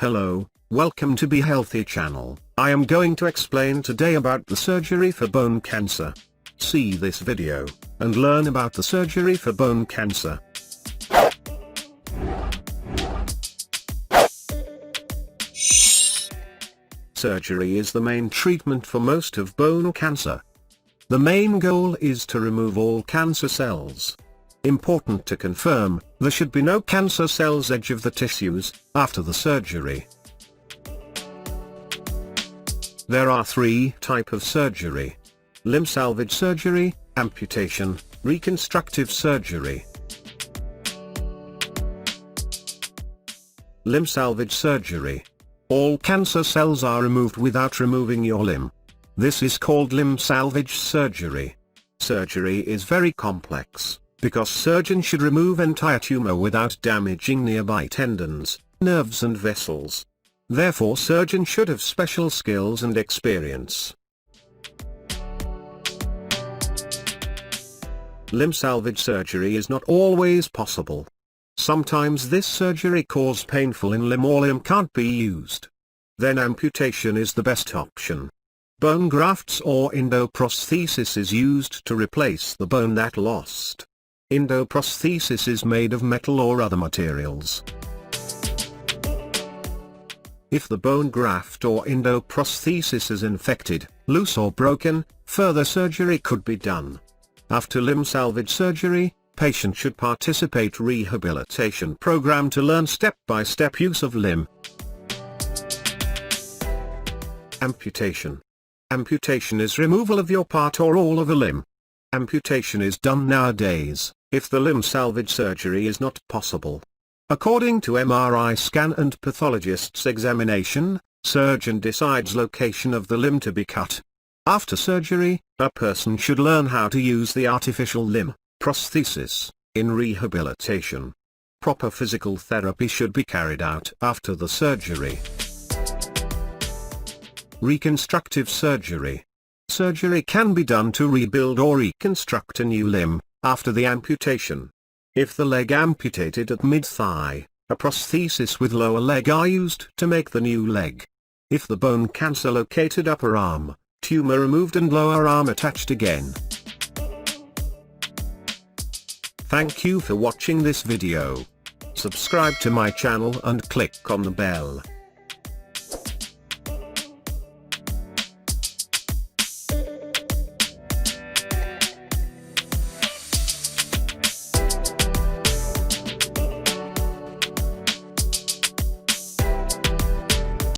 Hello, welcome to Be Healthy channel. I am going to explain today about the surgery for bone cancer. See this video, and learn about the surgery for bone cancer. Surgery is the main treatment for most of bone cancer. The main goal is to remove all cancer cells. Important to confirm, there should be no cancer cells edge of the tissues, after the surgery. There are three types of surgery: limb salvage surgery, amputation, reconstructive surgery. Limb salvage surgery. All cancer cells are removed without removing your limb. This is called limb salvage surgery. Surgery is very complex, because surgeon should remove entire tumor without damaging nearby tendons, nerves and vessels. Therefore surgeon should have special skills and experience. Limb salvage surgery is not always possible. Sometimes this surgery causes painful in limb or limb can't be used. Then amputation is the best option. Bone grafts or endoprosthesis is used to replace the bone that lost. Endoprosthesis is made of metal or other materials. If the bone graft or endoprosthesis is infected, loose or broken, further surgery could be done. After limb salvage surgery, patient should participate rehabilitation program to learn step-by-step use of limb. Amputation. Amputation is removal of your part or all of a limb. Amputation is done nowadays, if the limb salvage surgery is not possible. According to MRI scan and pathologist's examination, surgeon decides location of the limb to be cut. After surgery, a person should learn how to use the artificial limb, prosthesis, in rehabilitation. Proper physical therapy should be carried out after the surgery. Reconstructive surgery. Surgery can be done to rebuild or reconstruct a new limb, after the amputation. If the leg amputated at mid-thigh, a prosthesis with lower leg are used to make the new leg. If the bone cancer located upper arm, tumor removed and lower arm attached again. Thank you for watching this video. Subscribe to my channel and click on the bell.